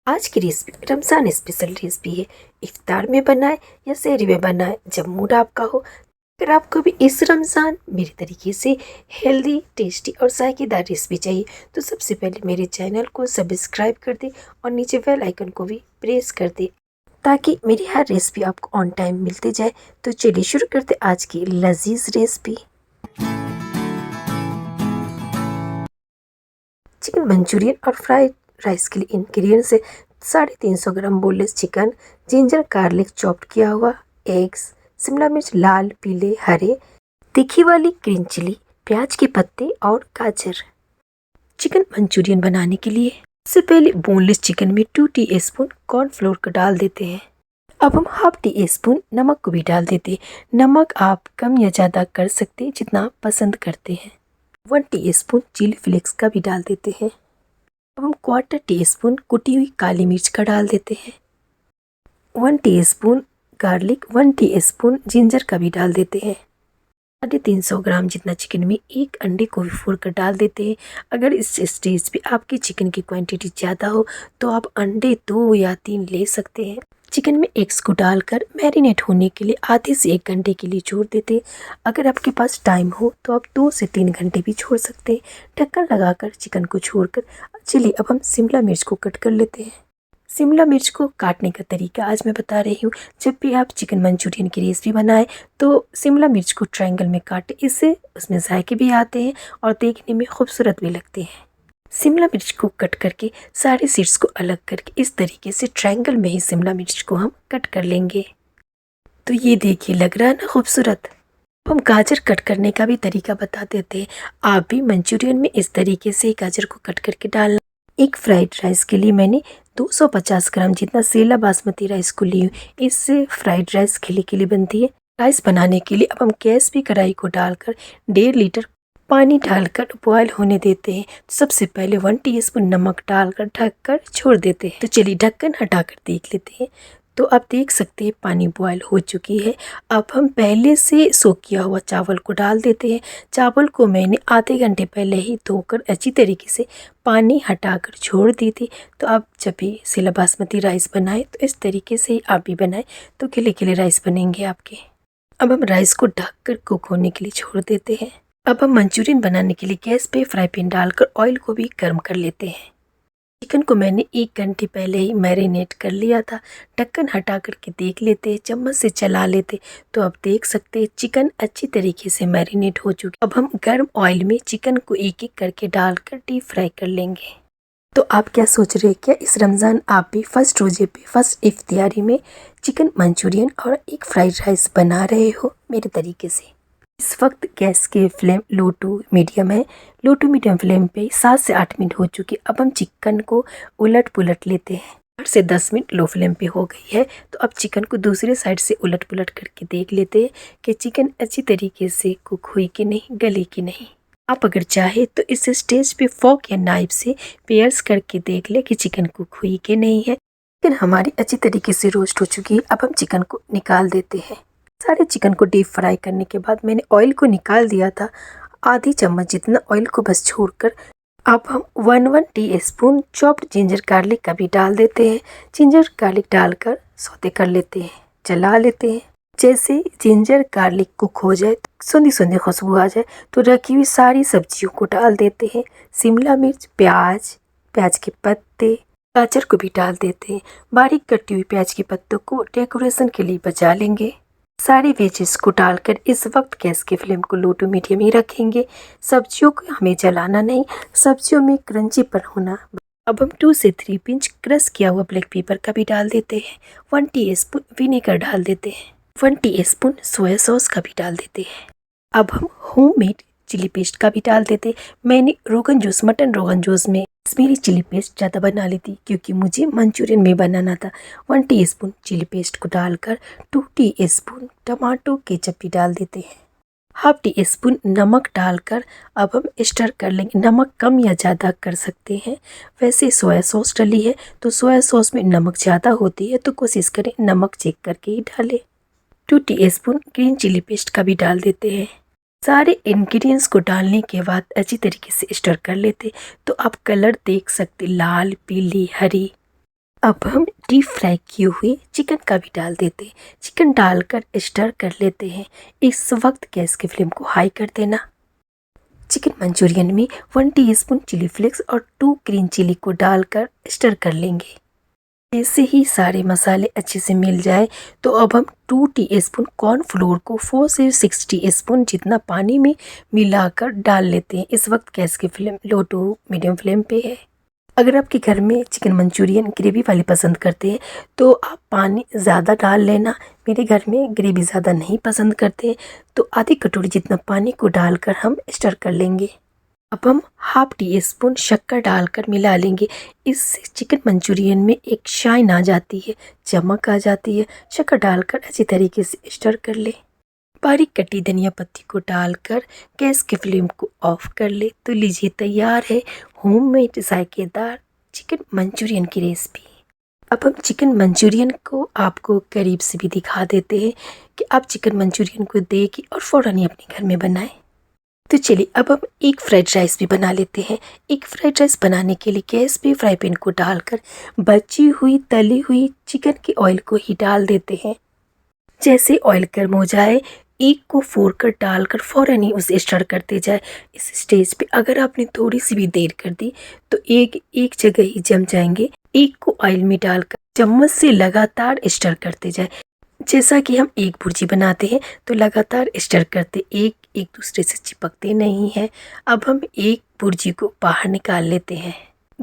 आज की recipe Ramzan special recipe है। इफ्तार में बनाए या सहरी में बनाए, जब मूड आपका हो। अगर आपको भी इस रमज़ान मेरे तरीके से हेल्दी, टेस्टी और जायकेदार रेसिपी चाहिए तो सबसे पहले मेरे चैनल को सब्सक्राइब कर दे और नीचे बेल आइकन को भी प्रेस कर दे ताकि मेरी हर रेसिपी आपको ऑन टाइम मिलती जाए। तो चलिए शुरू करते आज की लजीज रेसिपी। चिकन मंचूरियन और फ्राइड राइस के लिए इंग्रेडिएंट्स है 350 ग्राम boneless chicken, ginger garlic chopped किया हुआ, एग्स, शिमला मिर्च लाल पीले हरे, तीखी वाली ग्रीन चिली, प्याज के पत्ते और गाजर। चिकन मंचूरियन बनाने के लिए सबसे पहले बोनलेस चिकन में 2 टीस्पून कॉर्नफ्लोर को डाल देते हैं। अब हम हाफ टी स्पून नमक को भी डाल देते हैं। नमक आप कम या ज़्यादा कर सकते हैं जितना आप पसंद करते हैं। 1 टीस्पून चिली फ्लेक्स का भी डाल देते हैं। अब हम 1/4 टीस्पून कुटी हुई काली मिर्च का डाल देते हैं। 1 टीस्पून गार्लिक, 1 टीस्पून जिंजर का भी डाल देते हैं। 350 ग्राम जितना चिकन में एक अंडे को भी फोड़ कर डाल देते हैं। अगर इस स्टेज पे आपकी चिकन की क्वांटिटी ज़्यादा हो तो आप अंडे 2 या 3 ले सकते हैं। चिकन में एग्स को डालकर मैरिनेट होने के लिए आधे से 1 घंटे के लिए छोड़ देते हैं। अगर आपके पास टाइम हो तो आप 2 से 3 घंटे भी छोड़ सकते हैं। ढक्कन लगाकर चिकन को छोड़कर चलिए अब हम शिमला मिर्च को कट कर लेते हैं। शिमला मिर्च को काटने का तरीका आज मैं बता रही हूँ। जब भी आप चिकन मंचूरियन की रेसिपी बनाएं तो शिमला मिर्च को ट्रायंगल में काटें, इससे उसमें जायके भी आते हैं और देखने में खूबसूरत भी लगते हैं। शिमला मिर्च को कट करके सारे सीड्स को अलग करके इस तरीके से ट्रायंगल में ही शिमला मिर्च को हम कट कर लेंगे। तो ये देखिए, लग रहा है ना खूबसूरत। हम गाजर कट करने का भी तरीका बता देते हैं। आप भी मंचूरियन में इस तरीके से गाजर को कट करके डालना। एक फ्राइड राइस के लिए मैंने 250 ग्राम जितना सेला बासमती राइस को ली हूँ। इससे फ्राइड राइस खिली बनती है। राइस बनाने के लिए अब हम गैस पे कढ़ाई को डालकर 1.5 लीटर पानी डालकर बॉयल होने देते हैं। तो सबसे पहले 1 टीस्पून नमक डालकर ढककर छोड़ देते हैं। तो चलिए ढक्कन हटाकर देख लेते हैं। तो आप देख सकते हैं पानी बॉयल हो चुकी है। अब हम पहले से सोक किया हुआ चावल को डाल देते हैं। चावल को मैंने आधे घंटे पहले ही धोकर अच्छी तरीके से पानी हटाकर छोड़ दी थी। तो आप जब भी सेला बासमती राइस बनाए तो इस तरीके से ही आप भी बनाए तो खिले खिले राइस बनेंगे आपके। अब हम राइस को ढककर कुक होने के लिए छोड़ देते हैं। अब हम मंचूरियन बनाने के लिए गैस पे फ्राई पैन डालकर ऑयल को भी गर्म कर लेते हैं। चिकन को मैंने 1 घंटे पहले ही मैरिनेट कर लिया था। ढक्कन हटा करके देख लेते हैं, चम्मच से चला लेते तो आप देख सकते हैं चिकन अच्छी तरीके से मैरिनेट हो चुकी। अब हम गर्म ऑयल में चिकन को एक एक करके डालकर डीप फ्राई कर लेंगे। तो आप क्या सोच रहे हैं, क्या इस रमज़ान आप भी फर्स्ट रोजे पे फर्स्ट इफ्तियारी में चिकन मंचूरियन और एक फ्राइड राइस बना रहे हो मेरे तरीके से? इस वक्त गैस के फ्लेम लो टू मीडियम है। लो टू मीडियम फ्लेम पे 7 से 8 मिनट हो चुके। अब हम चिकन को उलट पुलट लेते हैं। 8 से 10 मिनट लो फ्लेम पे हो गई है। तो अब चिकन को दूसरे साइड से उलट पुलट करके देख लेते हैं कि चिकन अच्छी तरीके से कुक हुई कि नहीं, गली कि नहीं। आप अगर चाहे तो इस स्टेज पे फोक या नाइफ से पेयर्स करके देख ले कि चिकन कुक हुई कि नहीं है। चिकन हमारी अच्छी तरीके से रोस्ट हो चुकी है। अब हम चिकन को निकाल देते हैं। सारे चिकन को डीप फ्राई करने के बाद मैंने ऑयल को निकाल दिया था, आधी चम्मच जितना ऑयल को बस छोड़कर अब हम 1 टीस्पून चॉप्ड जिंजर गार्लिक का भी डाल देते हैं। जिंजर गार्लिक डालकर सौते कर लेते हैं, चला लेते हैं। जैसे जिंजर गार्लिक कुक हो जाए, सुंदी सुंदी खुशबू आ जाए तो रखी हुई सारी सब्जियों को डाल देते हैं। शिमला मिर्च, प्याज के पत्ते, गाजर को भी डाल देते हैं। बारीक कटी हुई प्याज के पत्तों को डेकोरेशन के लिए बचा लेंगे। सारे वेजेस को डालकर इस वक्त गैस के फ्लेम को लो टू मीडियम ही रखेंगे। सब्जियों को हमें जलाना नहीं, सब्जियों में क्रंचीपन होना। अब हम 2 से 3 पिंच क्रश किया हुआ ब्लैक पेपर का भी डाल देते हैं। 1 टीस्पून विनेगर डाल देते हैं। 1 टीस्पून सोया सॉस का भी डाल देते हैं। अब हम होममेड चिली पेस्ट का भी डाल देते। मैंने मटन रोगन जोश में कश्मीरी चिली पेस्ट ज़्यादा बना ली थी क्योंकि मुझे मंचूरियन में बनाना था। 1 टीस्पून चिली पेस्ट को डालकर 2 टीस्पून टमाटो केचप भी डाल देते हैं। हाफ टीस्पून नमक डालकर अब हम स्टर कर लेंगे। नमक कम या ज़्यादा कर सकते हैं। वैसे सोया सॉस डली है तो सोया सॉस में नमक ज़्यादा होती है तो कोशिश करें नमक चेक करके ही डालें। 2 टीस्पून ग्रीन चिली पेस्ट का भी डाल देते हैं। सारे इंग्रेडिएंट्स को डालने के बाद अच्छी तरीके से स्टर कर लेते तो आप कलर देख सकते, लाल पीली हरी। अब हम डीप फ्राई किए हुए चिकन का भी डाल देते हैं। चिकन डालकर स्टर कर लेते हैं। इस वक्त गैस की फ्लेम को हाई कर देना। चिकन मंचूरियन में 1 टीस्पून चिली फ्लेक्स और 2 ग्रीन चिली को डालकर स्टर कर लेंगे। जैसे ही सारे मसाले अच्छे से मिल जाए तो अब हम 2 टीस्पून कॉर्नफ्लोर को 4 से 6 टीस्पून जितना पानी में मिलाकर डाल लेते हैं। इस वक्त गैस की flame low to medium flame पे है। अगर आपके घर में चिकन मंचूरियन ग्रेवी वाली पसंद करते हैं तो आप पानी ज़्यादा डाल लेना। मेरे घर में ग्रेवी ज़्यादा नहीं पसंद करते तो आधी कटोरी जितना पानी को डालकर हम स्टर कर लेंगे। अब हम हाफ टी स्पून शक्कर डालकर मिला लेंगे। इससे चिकन मंचूरियन में एक शाइन आ जाती है, चमक आ जाती है। शक्कर डालकर अच्छी तरीके से स्टर कर ले। बारीक कटी धनिया पत्ती को डालकर गैस के फ्लेम को ऑफ कर ले। तो लीजिए तैयार है होममेड जायकेदार चिकन मंचूरियन की रेसिपी। अब हम चिकन मंचूरियन को आपको करीब से भी दिखा देते हैं कि आप चिकन मंचूरियन को देखिए और फ़ौरन ही अपने घर में बनाएं। तो चलिए अब हम एक फ्राइड राइस भी बना लेते हैं। एक फ्राइड राइस बनाने के लिए गैस पे फ्राई पैन को डालकर बची हुई तली हुई चिकन के ऑयल को ही डाल देते हैं। जैसे ऑयल गर्म हो जाए एक को फोड़ कर डालकर फ़ौरन ही उसे स्टर करते जाए। इस स्टेज पे अगर आपने थोड़ी सी भी देर कर दी तो एक जगह ही जम जाएंगे। एक को ऑयल में डालकर चम्मच से लगातार स्टर करते जाए। जैसा कि हम एक भुर्जी बनाते हैं तो लगातार स्टर करते एक दूसरे से चिपकते नहीं हैं। अब हम एक भुर्जी को बाहर निकाल लेते हैं।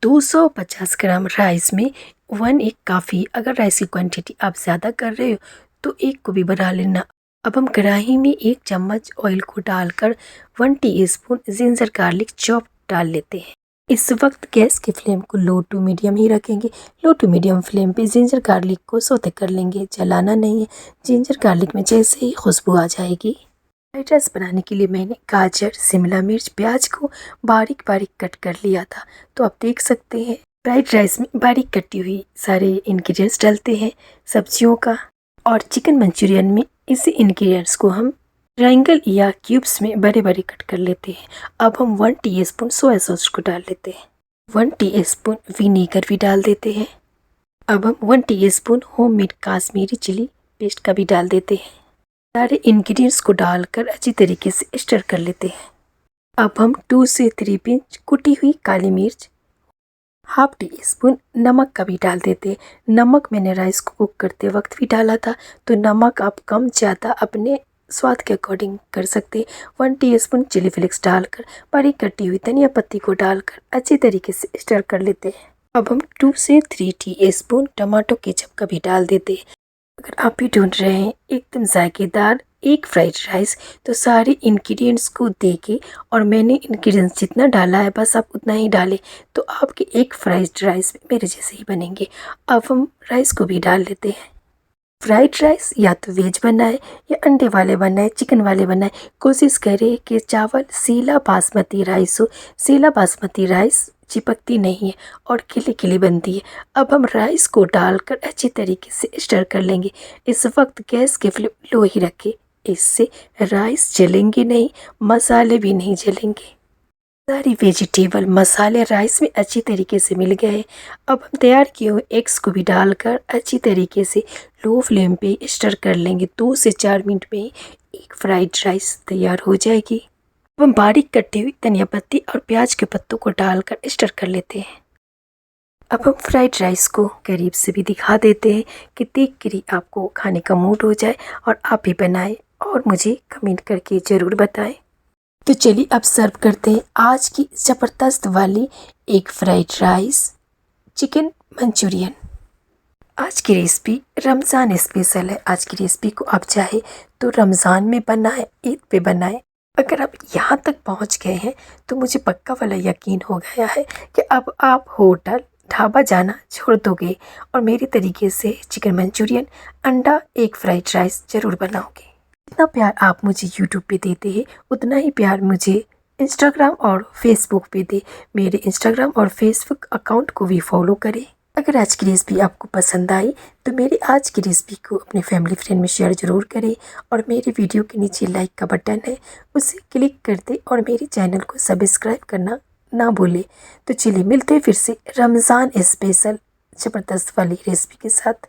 250 ग्राम राइस में 1 एग काफ़ी। अगर राइस की क्वांटिटी आप ज़्यादा कर रहे हो तो एक को भी बढ़ा लेना। अब हम कढ़ाई में 1 चम्मच ऑयल को डालकर 1 टीस्पून जिंजर गार्लिक चॉप डाल लेते हैं। इस वक्त गैस की फ्लेम को लो टू मीडियम ही रखेंगे। लो टू मीडियम फ्लेम पे जिंजर गार्लिक को सौते कर लेंगे, जलाना नहीं है। जिंजर गार्लिक में जैसे ही खुशबू आ जाएगी। फ्राइड राइस बनाने के लिए मैंने गाजर, शिमला मिर्च, प्याज को बारीक बारीक कट कर लिया था। तो आप देख सकते हैं फ्राइड राइस में बारीक कटी हुई सारे इंग्रेडिएंट्स डालते हैं सब्जियों का। और चिकन मंचूरियन में इसी इंग्रेडिएंट्स को हम ट्रायंगल या क्यूब्स में बड़े बड़े कट कर लेते हैं। अब हम 1 टीस्पून सोया सॉस को डाल लेते हैं। 1 टीस्पून विनेगर भी डाल देते हैं। अब हम 1 teaspoon homemade Kashmiri chilli paste का भी डाल देते हैं। सारे इंग्रेडिएंट्स को डालकर अच्छी तरीके से स्टर कर लेते हैं। अब हम 2 से 3 पिंच कुटी हुई काली मिर्च, हाफ टीस्पून नमक का भी डाल देते हैं। नमक मैंने राइस को कुक करते वक्त भी डाला था तो नमक आप कम ज़्यादा अपने स्वाद के अकॉर्डिंग कर सकते हैं। 1 टीस्पून चिली फ्लेक्स डालकर बारीक कटी हुई धनिया पत्ती को डालकर अच्छी तरीके से स्टर कर लेते हैं। अब हम 2 से 3 टीस्पून टमाटो केचप का भी डाल देते हैं। अगर आप भी ढूंढ रहे हैं एकदम जायकेदार एक फ्राइड राइस तो सारे इंग्रेडिएंट्स को देके और मैंने इंग्रेडिएंट्स जितना डाला है बस आप उतना ही डालें तो आपके एक फ्राइड राइस मेरे जैसे ही बनेंगे। अब हम राइस को भी डाल लेते हैं। फ्राइड राइस या तो वेज बनाए या अंडे वाले बनाए, चिकन वाले बनाए, कोशिश करें कि चावल सीला बासमती राइस हो। सीला बासमती राइस चिपकती नहीं है और खिली खिली बनती है। अब हम राइस को डालकर अच्छी तरीके से स्टर कर लेंगे। इस वक्त गैस की फ्लेम लो ही रखें। इससे राइस जलेंगे नहीं, मसाले भी नहीं जलेंगे। सारी वेजिटेबल मसाले राइस में अच्छी तरीके से मिल गए। अब हम तैयार किए हुए एग्स को भी डालकर अच्छी तरीके से लो फ्लेम पे स्टर कर लेंगे। 2 से 4 मिनट में एक फ्राइड राइस तैयार हो जाएगी। अब हम बारीक कटी हुई धनिया पत्ती और प्याज के पत्तों को डालकर स्टर कर लेते हैं। अब हम फ्राइड राइस को करीब से भी दिखा देते हैं कि देख कर ही आपको खाने का मूड हो जाए और आप भी बनाएं और मुझे कमेंट करके ज़रूर बताएं। तो चलिए अब सर्व करते हैं आज की ज़बरदस्त वाली एक फ्राइड राइस चिकन मंचूरियन। आज की रेसिपी रमज़ान स्पेशल है। आज की रेसिपी को आप चाहे तो रमज़ान में बनाएं, ईद पे बनाएं। अगर आप यहाँ तक पहुँच गए हैं तो मुझे पक्का वाला यकीन हो गया है कि अब आप होटल ढाबा जाना छोड़ दोगे और मेरे तरीके से चिकन मंचूरियन, अंडा, एक फ्राइड राइस ज़रूर बनाओगे। जितना प्यार आप मुझे यूट्यूब पे देते हैं उतना ही प्यार मुझे इंस्टाग्राम और फेसबुक पे दे। मेरे इंस्टाग्राम और फेसबुक अकाउंट को भी फॉलो करें। अगर आज की रेसिपी आपको पसंद आई तो मेरी आज की रेसिपी को अपने फैमिली फ्रेंड में शेयर ज़रूर करें और मेरे वीडियो के नीचे लाइक का बटन है उसे क्लिक कर दे और मेरे चैनल को सब्सक्राइब करना ना भूले। तो चलिए मिलते हैं फिर से रमज़ान स्पेशल ज़बरदस्त वाली रेसिपी के साथ।